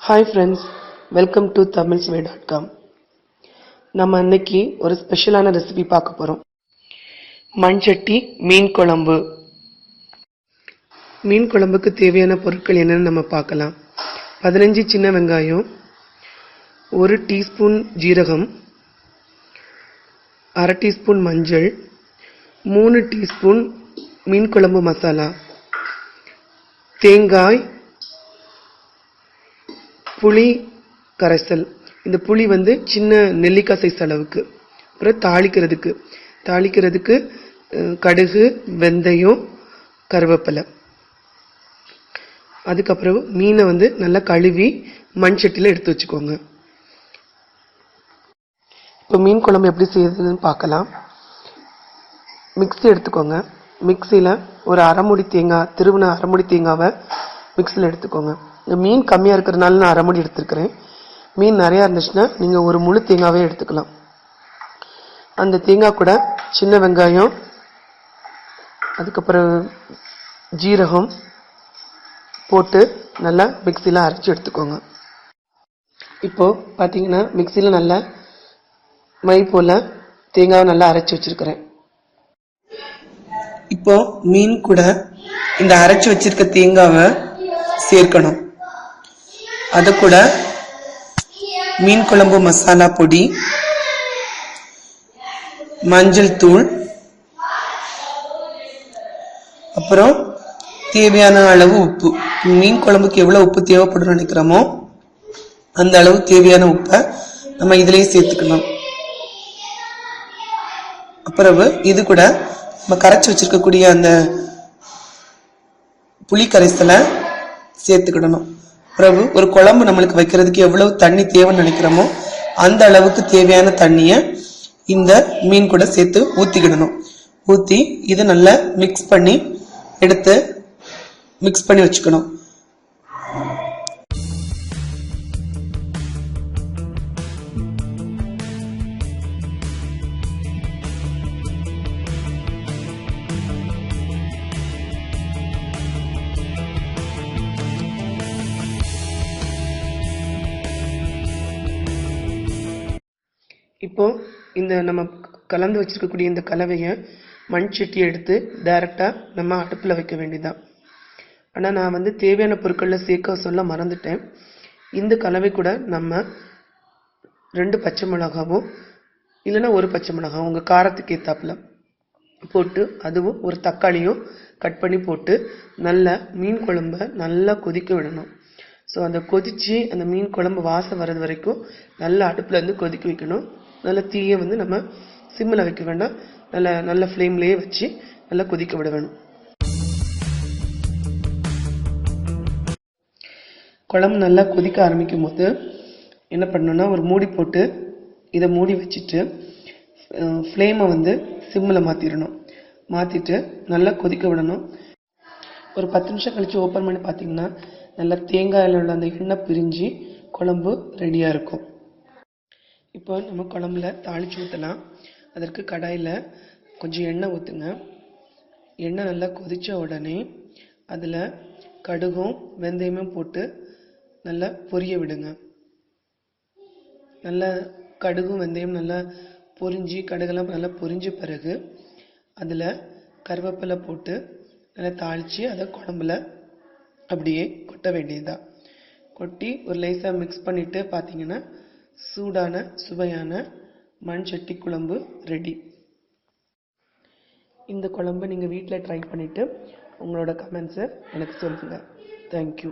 Hi friends, welcome to tamilsway.com. நம்ம இன்னைக்கு ஒரு ஸ்பெஷலான ரெசிபி பார்க்க போகிறோம். மண்சட்டி மீன் குழம்பு. மீன் குழம்புக்கு தேவையான பொருட்கள் என்னன்னு நம்ம பார்க்கலாம். 15 சின்ன வெங்காயம், 1 டீஸ்பூன் ஜீரகம், அரை டீஸ்பூன் மஞ்சள், 3 டீஸ்பூன் மீன் குழம்பு மசாலா, தேங்காய், புளி கரைசல். இந்த புளி சின்ன நெல்லிக்காய் சைஸ் அளவுக்கு. அப்புறம் தாளிக்கிறதுக்கு கடுகு, வெந்தயம், கருவேப்பிலை. அதுக்கப்புறம் மீனை நல்லா கழுவி மண் சட்டியில் எடுத்து வச்சுக்கோங்க. இப்போ மீன் குழம்பு எப்படி செய்யுதுன்னு பார்க்கலாம். மிக்ஸி எடுத்துக்கோங்க. மிக்ஸியில் ஒரு திருவின அரைமுடி தேங்காவை மிக்ஸியில் எடுத்துக்கோங்க. இந்த மீன் கம்மியாக இருக்கிறதுனால நான் அரைமுடி எடுத்துருக்கிறேன். மீன் நிறையா இருந்துச்சுன்னா நீங்கள் ஒரு முழு தேங்காவே எடுத்துக்கலாம். அந்த தேங்காய் கூட சின்ன வெங்காயம், அதுக்கப்புறம் ஜீரகம் போட்டு நல்லா மிக்ஸியில் அரைச்சி எடுத்துக்கோங்க. இப்போது பார்த்தீங்கன்னா மிக்ஸியில் நல்லா மை போல் தேங்காவை நல்லா அரைச்சி வச்சுருக்கிறேன். இப்போ மீன் கூட இந்த அரைச்சி வச்சிருக்க தேங்காவை சேர்க்கணும். அது கூட மீன் குழம்பு மசாலா பொடி, மஞ்சள் தூள், அப்புறம் தேவையான அளவு உப்பு. மீன் குழம்புக்கு எவ்வளவு உப்பு தேவைப்படும் நினைக்கிறோமோ அந்த அளவு தேவையான உப்பை நம்ம இதுலயே சேர்த்துக்கணும். அப்புறம் இது கூட நம்ம கரைச்சி வச்சிருக்கக்கூடிய அந்த புளி கரைசலை சேர்த்துக்கிடணும். பிறகு ஒரு குழம்பு நம்மளுக்கு வைக்கிறதுக்கு எவ்வளவு தண்ணி தேவைன்னு நினைக்கிறோமோ அந்த அளவுக்கு தேவையான தண்ணியை இந்த மீன் கூட சேர்த்து ஊற்றிக்கிடணும். ஊற்றி இதை நல்லா மிக்ஸ் பண்ணி வச்சுக்கணும். இப்போ இந்த நம்ம கலந்து வச்சிருக்கக்கூடிய இந்த கலவையை மண் சட்டியை எடுத்து டைரக்டாக நம்ம அடுப்பில் வைக்க வேண்டியதான். ஆனால் நான் தேவையான பொருட்களில் சேர்க்க சொல்ல மறந்துட்டேன். இந்த கலவை கூட நம்ம 2 பச்சை மிளகாவும் இல்லைன்னா 1 பச்சை மிளகாவும் உங்கள் காரத்துக்கு ஏற்றாப்புல போட்டு, அதுவும் ஒரு தக்காளியும் கட் பண்ணி போட்டு நல்லா மீன் குழம்பை நல்லா கொதிக்க விடணும். ஸோ அந்த கொதித்து அந்த மீன் குழம்பு வாசம் வர்றது வரைக்கும் நல்லா அடுப்பில் கொதிக்க வைக்கணும். நல்ல தீயை நம்ம சிம்மில் வைக்க வேண்டாம், நல்ல ஃப்ளேம்லேயே வச்சு நல்லா கொதிக்க விட வேணும். குழம்பு நல்லா கொதிக்க ஆரம்பிக்கும் போது என்ன பண்ணணும்னா ஒரு மூடி போட்டு இதை மூடி வச்சுட்டு ஃப்ளேமை சிம்மில் மாற்றிட்டு நல்லா கொதிக்க விடணும். ஒரு 10 நிமிஷம் கழித்து ஓப்பன் பண்ணி பார்த்தீங்கன்னா நல்லா தேங்காயில் உள்ள அந்த எண்ணெய் பிரிஞ்சு குழம்பு ரெடியாக இருக்கும். இப்போ நம்ம குழம்புல தாளித்து ஊற்றலாம். அதற்கு கடாயில் கொஞ்சம் எண்ணெய் ஊற்றுங்க. எண்ணெய் நல்லா கொதித்த உடனே அதில் கடுகும் வெந்தயமும் போட்டு நல்லா பொரிய விடுங்க. நல்லா கடுகும் வெந்தயம் நல்லா கடுகெல்லாம் நல்லா பொரிஞ்ச பிறகு அதில் கருவேப்பிலை போட்டு நல்லா தாளித்து அதை குழம்புல அப்படியே கொட்ட வேண்டியதுதான். கொட்டி ஒரு லேசாக மிக்ஸ் பண்ணிவிட்டு பார்த்தீங்கன்னா சூடான சுவையான மண் சட்டி குழம்பு ரெடி. இந்த குழம்பு நீங்கள் வீட்டில் ட்ரை பண்ணிவிட்டு உங்களோட கமெண்ட்ஸை எனக்கு சொல்லுங்கள். தேங்க்யூ.